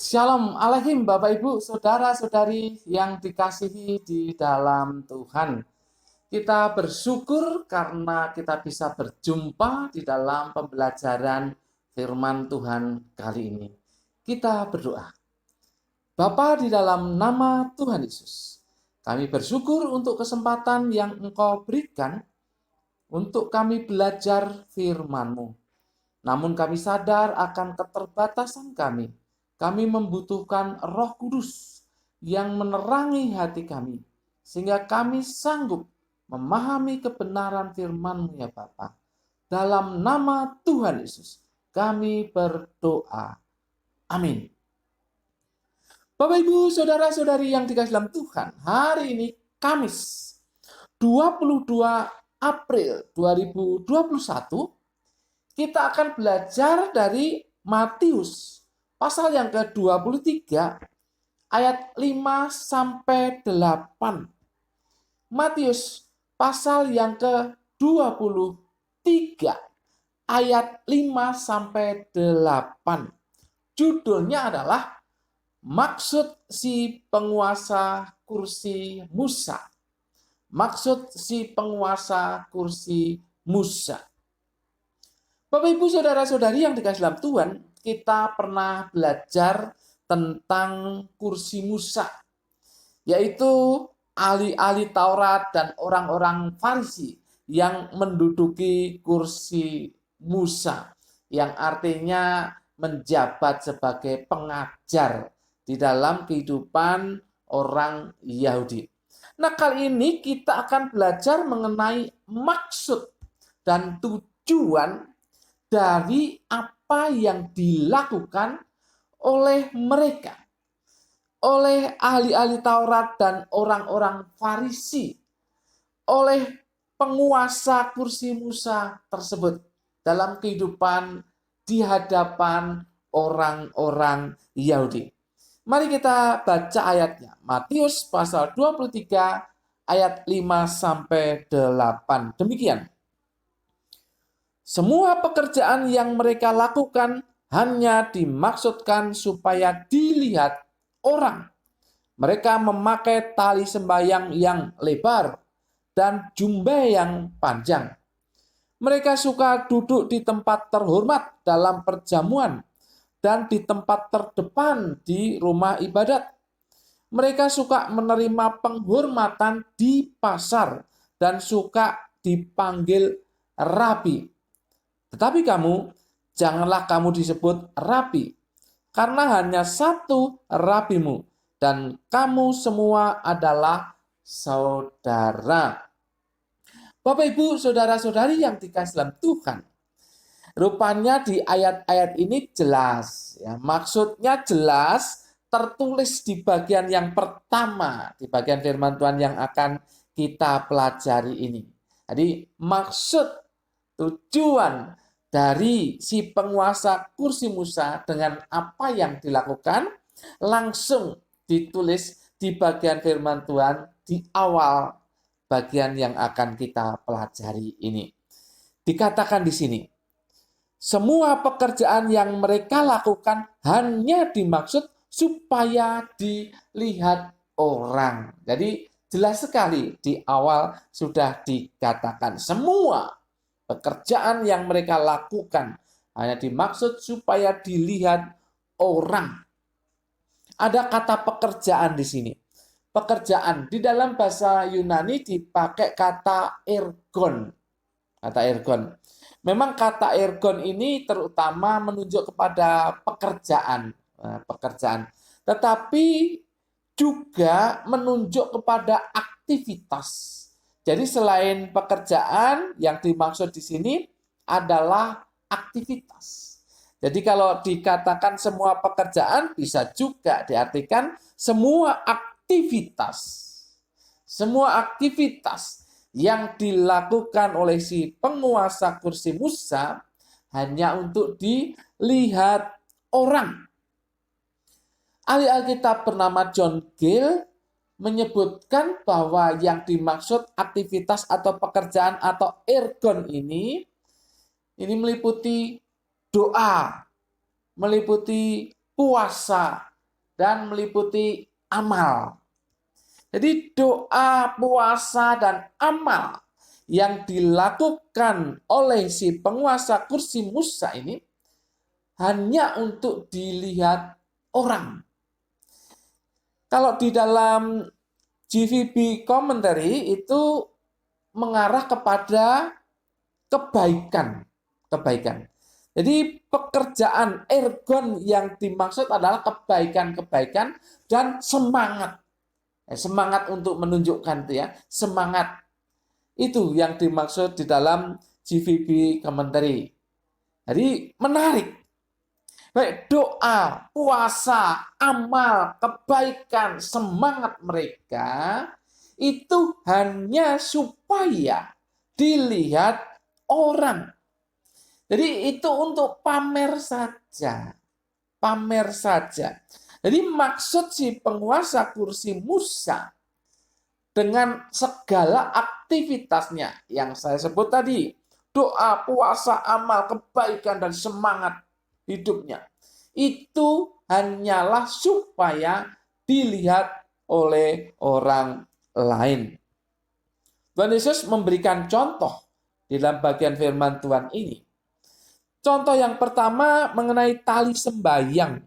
Shalom Alaikum Bapak Ibu, Saudara-saudari yang dikasihi di dalam Tuhan. Kita bersyukur karena kita bisa berjumpa di dalam pembelajaran firman Tuhan kali ini. Kita berdoa. Bapa, di dalam nama Tuhan Yesus, kami bersyukur untuk kesempatan yang Engkau berikan untuk kami belajar firman-Mu. Namun kami sadar akan keterbatasan kami. Kami membutuhkan Roh Kudus yang menerangi hati kami, sehingga kami sanggup memahami kebenaran firman-Mu ya Bapa. Dalam nama Tuhan Yesus, kami berdoa. Amin. Bapak Ibu, Saudara-saudari yang dikasihi dalam Tuhan, hari ini Kamis 22 April 2021, kita akan belajar dari Matius pasal yang ke-23 ayat 5-8. Matius pasal yang ke-23 ayat 5-8. Judulnya adalah Maksud si penguasa kursi Musa. Maksud si penguasa kursi Musa. Bapak Ibu Saudara-saudari yang dikasihi dalam Tuhan, kita pernah belajar tentang kursi Musa, yaitu ahli-ahli Taurat dan orang-orang Farisi yang menduduki kursi Musa, yang artinya menjabat sebagai pengajar di dalam kehidupan orang Yahudi. Nah, kali ini kita akan belajar mengenai maksud dan tujuan dari apa yang dilakukan oleh mereka, oleh ahli-ahli Taurat dan orang-orang Farisi, oleh penguasa kursi Musa tersebut dalam kehidupan di hadapan orang-orang Yahudi. Mari kita baca ayatnya. Matius pasal 23 ayat 5-8. Demikian. Semua pekerjaan yang mereka lakukan hanya dimaksudkan supaya dilihat orang. Mereka memakai tali sembahyang yang lebar dan jubah yang panjang. Mereka suka duduk di tempat terhormat dalam perjamuan dan di tempat terdepan di rumah ibadat. Mereka suka menerima penghormatan di pasar dan suka dipanggil rabi. Tetapi kamu, janganlah kamu disebut rabi, karena hanya satu rabimu, dan kamu semua adalah saudara. Bapak Ibu, Saudara-saudari yang dikasihi dalam Tuhan, rupanya di ayat-ayat ini jelas, ya, maksudnya jelas, tertulis di bagian yang pertama, di bagian firman Tuhan yang akan kita pelajari ini. Jadi maksud, tujuan dari si penguasa kursi Musa dengan apa yang dilakukan langsung ditulis di bagian firman Tuhan di awal bagian yang akan kita pelajari ini. Dikatakan di sini, semua pekerjaan yang mereka lakukan hanya dimaksud supaya dilihat orang. Jadi jelas sekali di awal sudah dikatakan semua pekerjaan yang mereka lakukan hanya dimaksud supaya dilihat orang. Ada kata pekerjaan di sini. Pekerjaan di dalam bahasa Yunani dipakai kata ergon. Kata ergon. Memang kata ergon ini terutama menunjuk kepada pekerjaan. Tetapi juga menunjuk kepada aktivitas. Jadi selain pekerjaan, yang dimaksud di sini adalah aktivitas. Jadi kalau dikatakan semua pekerjaan, bisa juga diartikan semua aktivitas. Semua aktivitas yang dilakukan oleh si penguasa kursi Musa hanya untuk dilihat orang. Ahli Alkitab bernama John Gill menyebutkan bahwa yang dimaksud aktivitas atau pekerjaan atau ergon ini meliputi doa, meliputi puasa, dan meliputi amal. Jadi doa, puasa, dan amal yang dilakukan oleh si penguasa kursi Musa ini hanya untuk dilihat orang. Kalau di dalam GVB Commentary itu mengarah kepada kebaikan. Jadi pekerjaan ergon yang dimaksud adalah kebaikan-kebaikan dan semangat. Semangat untuk menunjukkan itu ya, semangat. Itu yang dimaksud di dalam GVB Commentary. Jadi menarik. Baik doa, puasa, amal, kebaikan, semangat mereka itu hanya supaya dilihat orang. Jadi itu untuk pamer saja. Pamer saja. Jadi maksud si penguasa kursi Musa dengan segala aktivitasnya yang saya sebut tadi, doa, puasa, amal, kebaikan, dan semangat hidupnya, itu hanyalah supaya dilihat oleh orang lain. Tuhan Yesus memberikan contoh di dalam bagian firman Tuhan ini. Contoh yang pertama mengenai tali sembayang.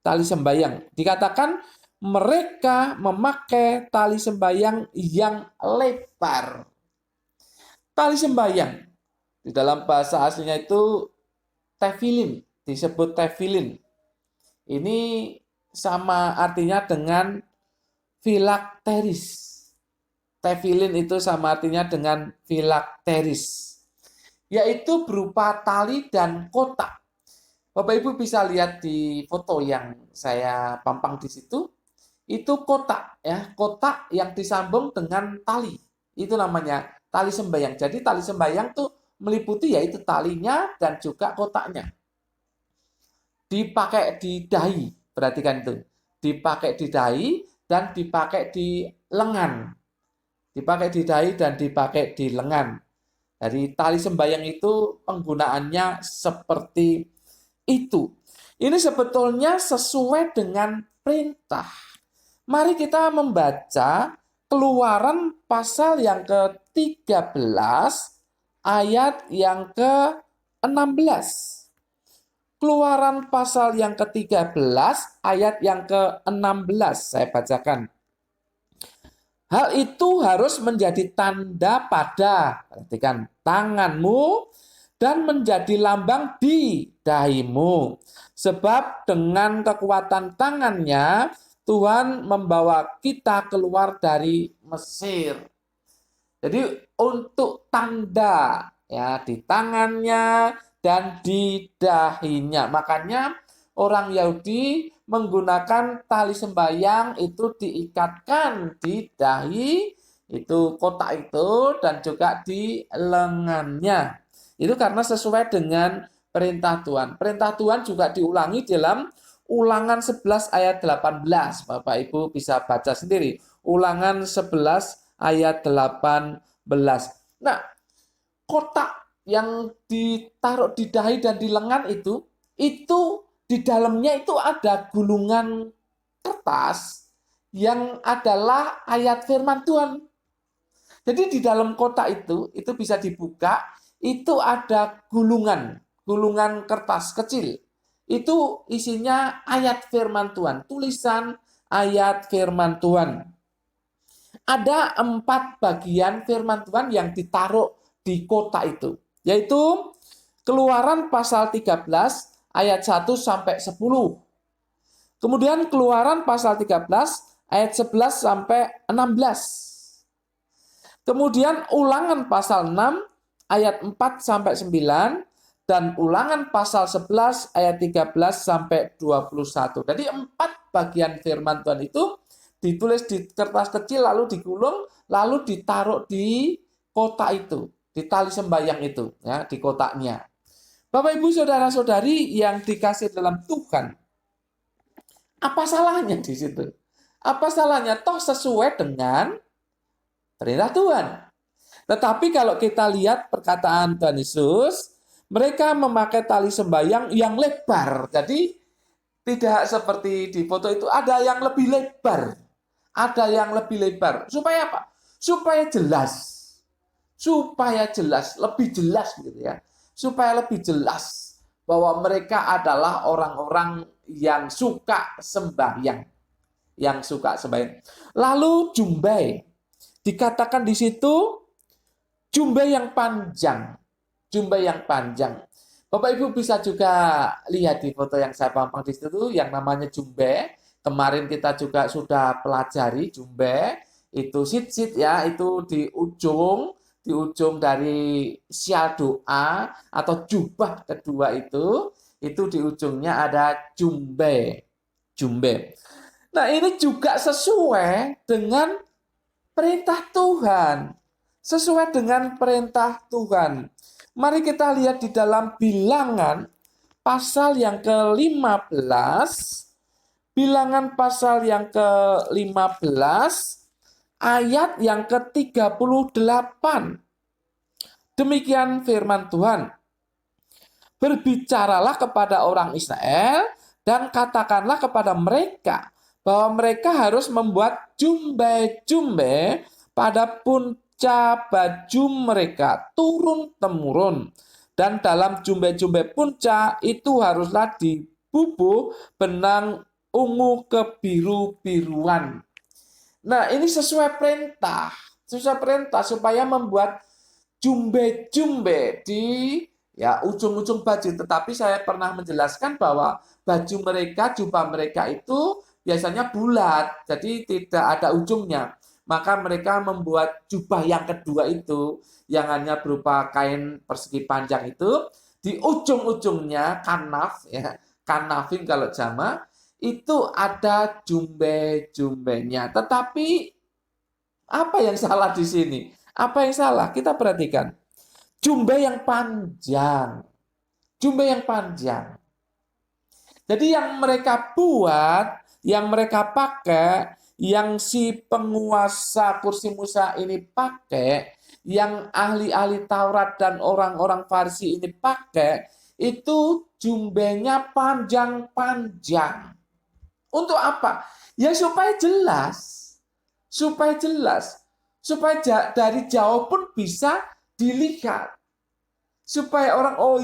Tali sembayang. Dikatakan mereka memakai tali sembayang yang lebar. Tali sembayang. Di dalam bahasa aslinya itu tefilin. Disebut tefilin. Ini sama artinya dengan filakteris. Tefilin itu sama artinya dengan filakteris. Yaitu berupa tali dan kotak. Bapak Ibu bisa lihat di foto yang saya pampang di situ, itu kotak ya, kotak yang disambung dengan tali. Itu namanya tali sembayang. Jadi tali sembayang tuh meliputi yaitu talinya dan juga kotaknya. Dipakai di dahi, perhatikan itu. Dipakai di dahi dan dipakai di lengan. Dipakai di dahi dan dipakai di lengan. Jadi tali sembayang itu penggunaannya seperti itu. Ini sebetulnya sesuai dengan perintah. Mari kita membaca Keluaran pasal yang ke-13 ayat yang ke-16. Keluaran pasal yang ke-13 ayat yang ke-16 saya bacakan. Hal itu harus menjadi tanda pada, perhatikan, tanganmu dan menjadi lambang di dahimu. Sebab dengan kekuatan tangannya, Tuhan membawa kita keluar dari Mesir. Jadi untuk tanda ya di tangannya dan di dahinya. Makanya orang Yahudi menggunakan tali sembayang itu diikatkan di dahi, itu kotak itu, dan juga di lengannya. Itu karena sesuai dengan perintah Tuhan. Perintah Tuhan juga diulangi dalam Ulangan 11 ayat 18. Bapak Ibu bisa baca sendiri. Ulangan 11 ayat 18. Nah, kotak yang ditaruh di dahi dan di lengan itu di dalamnya itu ada gulungan kertas yang adalah ayat firman Tuhan. Jadi di dalam kotak itu bisa dibuka, itu ada gulungan kertas kecil. Itu isinya ayat firman Tuhan, tulisan ayat firman Tuhan. Ada 4 bagian firman Tuhan yang ditaruh di kotak itu, yaitu Keluaran pasal 13 ayat 1 sampai 10. Kemudian Keluaran pasal 13 ayat 11 sampai 16. Kemudian Ulangan pasal 6 ayat 4 sampai 9 dan Ulangan pasal 11 ayat 13 sampai 21. Jadi 4 bagian firman Tuhan itu ditulis di kertas kecil lalu digulung lalu ditaruh di kotak itu, di tali sembayang itu ya, di kotaknya. Bapak Ibu saudara-saudari yang dikasih dalam Tuhan, apa salahnya di situ? Apa salahnya? Toh sesuai dengan perintah Tuhan. Tetapi kalau kita lihat perkataan Tuhan Yesus, mereka memakai tali sembayang yang lebar. Jadi Tidak seperti di foto itu, ada yang lebih lebar. Ada yang lebih lebar. Supaya apa? Supaya jelas. Supaya jelas, lebih jelas gitu ya. Supaya lebih jelas bahwa mereka adalah orang-orang yang suka sembahyang. Yang suka sembahyang. Lalu jumbai. Dikatakan di situ jumbai yang panjang. Jumbai yang panjang. Bapak Ibu bisa juga lihat di foto yang saya pampang di situ yang namanya jumbe. Kemarin kita juga sudah pelajari jumbe itu sit-sit ya, itu di ujung dari sial doa atau jubah kedua itu di ujungnya ada jumbe. Jumbe. Nah, ini juga sesuai dengan perintah Tuhan. Sesuai dengan perintah Tuhan. Mari kita lihat di dalam Bilangan pasal yang ke-15. Bilangan pasal yang ke-15 ayat yang ke-38. Demikian firman Tuhan. Berbicaralah kepada orang Israel dan katakanlah kepada mereka bahwa mereka harus membuat jumbe-jumbe pada punca baju mereka turun-temurun. Dan dalam jumbe-jumbe punca itu haruslah dibubuh benang ungu kebiru-biruan. Nah, ini sesuai perintah. Sesuai perintah supaya membuat jumbe-jumbe di ya ujung-ujung baju. Tetapi saya pernah menjelaskan bahwa baju mereka, jubah mereka itu biasanya bulat, jadi tidak ada ujungnya. Maka mereka membuat jubah yang kedua itu yang hanya berupa kain persegi panjang itu di ujung-ujungnya kanaf ya, kanafin kalau jamak itu ada jumbe-jumbenya. Tetapi apa yang salah di sini? Apa yang salah? Kita perhatikan. Jumbe yang panjang. Jumbe yang panjang. Jadi yang mereka buat, yang mereka pakai, yang si penguasa kursi Musa ini pakai, yang ahli-ahli Taurat dan orang-orang Farisi ini pakai, itu jumbenya panjang-panjang. Untuk apa? Ya supaya jelas. Supaya jelas. Supaya dari jauh pun bisa dilihat. Supaya orang, oh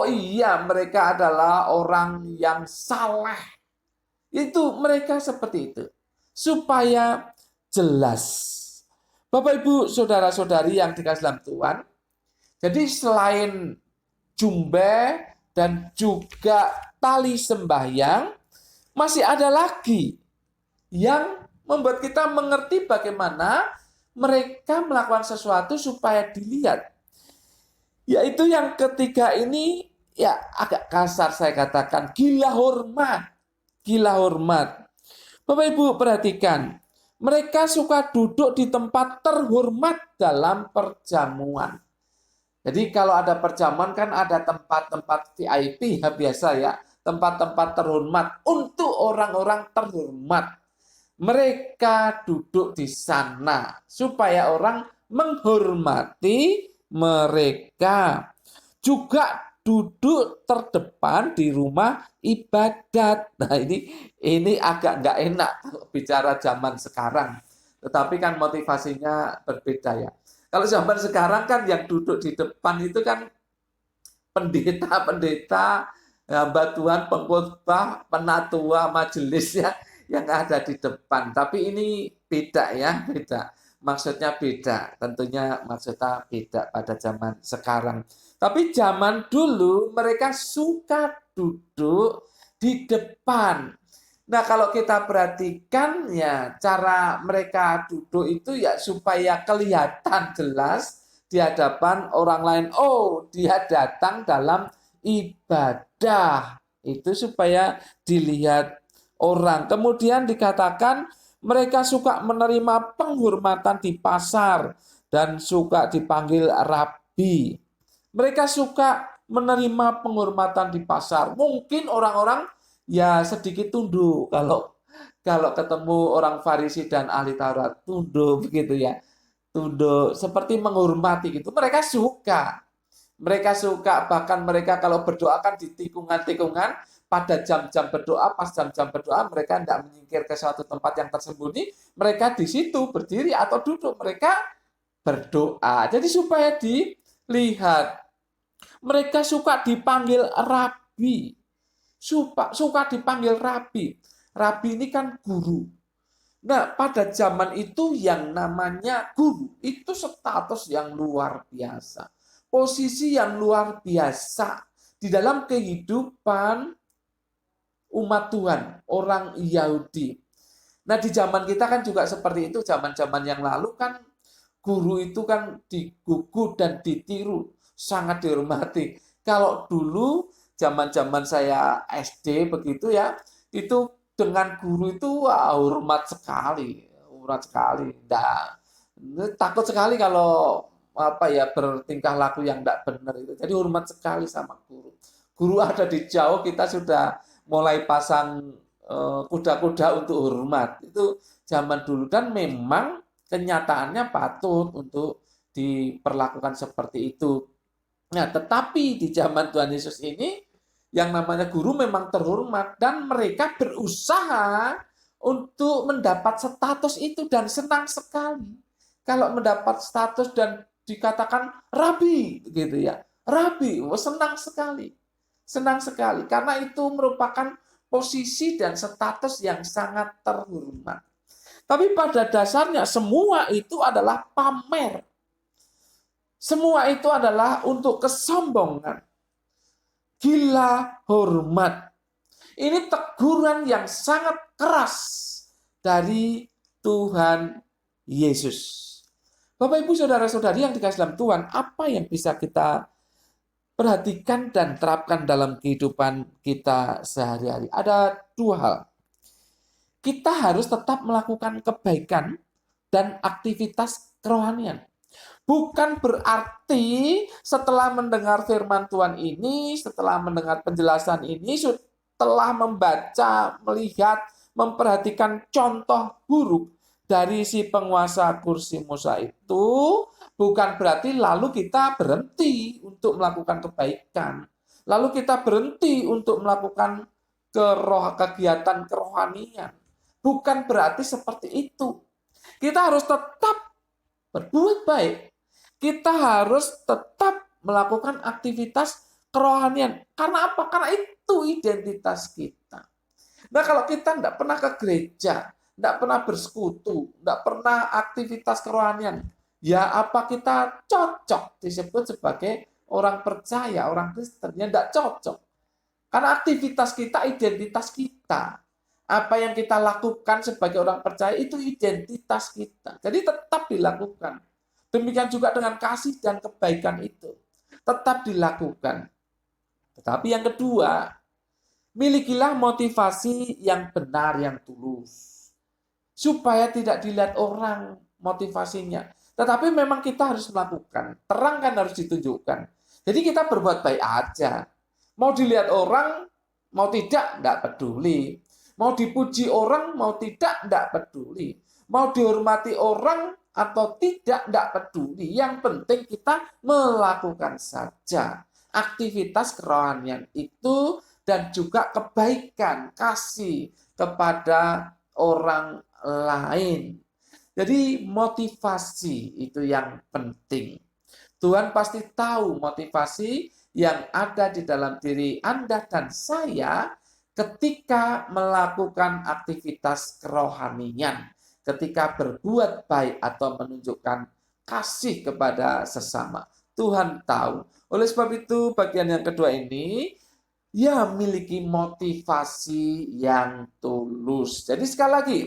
iya mereka adalah orang yang saleh. Itu mereka seperti itu. Supaya jelas. Bapak Ibu saudara-saudari yang dikasih dalam Tuhan. Jadi selain jumbe dan juga tali sembahyang, masih ada lagi yang membuat kita mengerti bagaimana mereka melakukan sesuatu supaya dilihat. Yaitu yang ketiga ini, ya agak kasar saya katakan, gila hormat. Gila hormat. Bapak Ibu perhatikan, mereka suka duduk di tempat terhormat dalam perjamuan. Jadi kalau ada perjamuan kan ada tempat-tempat VIP ya biasa ya, tempat-tempat terhormat untuk orang-orang terhormat. Mereka duduk di sana supaya orang menghormati mereka. Juga duduk terdepan di rumah ibadat. Nah ini agak nggak enak kalau bicara zaman sekarang. Tetapi kan motivasinya berbeda ya. Kalau zaman sekarang kan yang duduk di depan itu kan pendeta-pendeta, hamba Tuhan, pengkhotbah, penatua, majelis ya yang ada di depan. Tapi ini beda ya, beda. Maksudnya beda. Tentunya maksudnya beda pada zaman sekarang. Tapi zaman dulu mereka suka duduk di depan. Nah, kalau kita perhatikan ya cara mereka duduk itu ya supaya kelihatan jelas di hadapan orang lain. Oh, dia datang dalam ibadah. Itu supaya dilihat orang. Kemudian dikatakan mereka suka menerima penghormatan di pasar dan suka dipanggil rabi. Mereka suka menerima penghormatan di pasar. Mungkin orang-orang ya sedikit tunduk kalau ketemu orang Farisi dan ahli Taurat, tunduk begitu ya. Tunduk seperti menghormati gitu. Mereka suka. Mereka suka, bahkan mereka kalau berdoa kan di tikungan-tikungan pada jam-jam berdoa, pas jam-jam berdoa mereka tidak menyingkir ke suatu tempat yang tersembunyi, mereka di situ berdiri atau duduk, mereka berdoa. Jadi supaya dilihat, mereka suka dipanggil rabi, suka dipanggil rabi. Rabi ini kan guru. Nah, pada zaman itu yang namanya guru itu status yang luar biasa, posisi yang luar biasa di dalam kehidupan umat Tuhan, orang Yahudi. Nah, di zaman kita kan juga seperti itu, zaman-zaman yang lalu kan guru itu kan digugu dan ditiru, sangat dihormati. Kalau dulu zaman-zaman saya SD begitu ya, itu dengan guru itu wah, hormat sekali, hormat sekali. Takut sekali kalau bertingkah laku yang tidak benar itu. Jadi hormat sekali sama guru. Guru ada di jauh, kita sudah mulai pasang kuda-kuda untuk hormat. Itu zaman dulu dan memang kenyataannya patut untuk diperlakukan seperti itu. Nah, tetapi di zaman Tuhan Yesus ini yang namanya guru memang terhormat dan mereka berusaha untuk mendapat status itu dan senang sekali kalau mendapat status dan dikatakan rabi gitu ya. Rabi, senang sekali. Senang sekali karena itu merupakan posisi dan status yang sangat terhormat. Tapi pada dasarnya semua itu adalah pamer. Semua itu adalah untuk kesombongan. Gila hormat. Ini teguran yang sangat keras dari Tuhan Yesus. Bapak, Ibu, Saudara-saudari yang dikasihi dalam Tuhan, apa yang bisa kita perhatikan dan terapkan dalam kehidupan kita sehari-hari? Ada dua hal. Kita harus tetap melakukan kebaikan dan aktivitas kerohanian. Bukan berarti setelah mendengar firman Tuhan ini, setelah mendengar penjelasan ini, setelah membaca, melihat, memperhatikan contoh buruk dari si penguasa kursi Musa itu, bukan berarti lalu kita berhenti untuk melakukan kebaikan. Lalu kita berhenti untuk melakukan kegiatan kerohanian. Bukan berarti seperti itu. Kita harus tetap berbuat baik. Kita harus tetap melakukan aktivitas kerohanian. Karena apa? Karena itu identitas kita. Nah, kalau kita tidak pernah ke gereja, tidak pernah bersekutu, tidak pernah aktivitas kerohanian, ya apa kita cocok disebut sebagai orang percaya, orang Kristen? Ya tidak cocok. Karena aktivitas kita, identitas kita. Apa yang kita lakukan sebagai orang percaya itu identitas kita. Jadi tetap dilakukan. Demikian juga dengan kasih dan kebaikan itu. Tetap dilakukan. Tetapi yang kedua, milikilah motivasi yang benar, yang tulus. Supaya tidak dilihat orang motivasinya. Tetapi memang kita harus melakukan. Terang kan harus ditunjukkan. Jadi kita berbuat baik aja. Mau dilihat orang, mau tidak peduli. Mau dipuji orang, mau tidak peduli. Mau dihormati orang, atau tidak peduli. Yang penting kita melakukan saja aktivitas kerohanian itu dan juga kebaikan, kasih kepada orang lain. Jadi motivasi itu yang penting. Tuhan pasti tahu motivasi yang ada di dalam diri Anda dan saya ketika melakukan aktivitas kerohanian. Ketika berbuat baik atau menunjukkan kasih kepada sesama. Tuhan tahu. Oleh sebab itu, bagian yang kedua ini, ya miliki motivasi yang tulus. Jadi sekali lagi,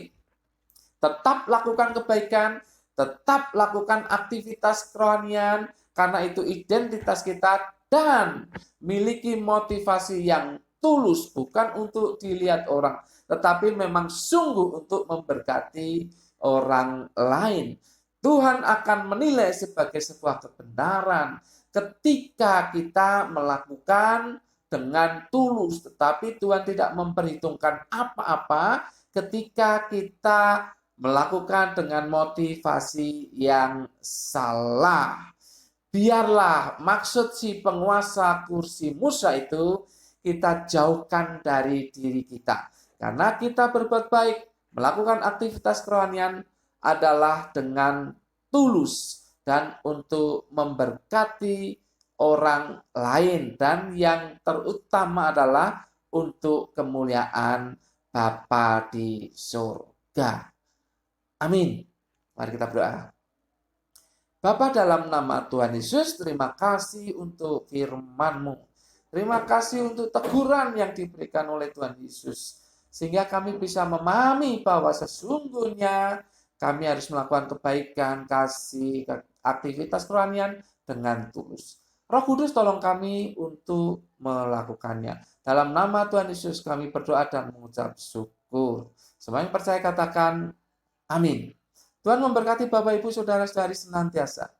tetap lakukan kebaikan, tetap lakukan aktivitas kerohanian, karena itu identitas kita, dan miliki motivasi yang tulus, bukan untuk dilihat orang, tetapi memang sungguh untuk memberkati orang lain. Tuhan akan menilai sebagai sebuah kebenaran ketika kita melakukan dengan tulus, tetapi Tuhan tidak memperhitungkan apa-apa ketika kita melakukan dengan motivasi yang salah. Biarlah maksud si penguasa kursi Musa itu kita jauhkan dari diri kita. Karena kita berbuat baik, melakukan aktivitas kerohanian adalah dengan tulus dan untuk memberkati orang lain, dan yang terutama adalah untuk kemuliaan Bapa di surga. Amin. Mari kita berdoa. Bapa, dalam nama Tuhan Yesus, terima kasih untuk firman-Mu. Terima kasih untuk teguran yang diberikan oleh Tuhan Yesus. Sehingga kami bisa memahami bahwa sesungguhnya kami harus melakukan kebaikan, kasih, aktivitas kerohanian dengan tulus. Roh Kudus tolong kami untuk melakukannya. Dalam nama Tuhan Yesus kami berdoa dan mengucap syukur. Semua yang percaya katakan amin. Tuhan memberkati Bapak Ibu Saudara-saudari senantiasa.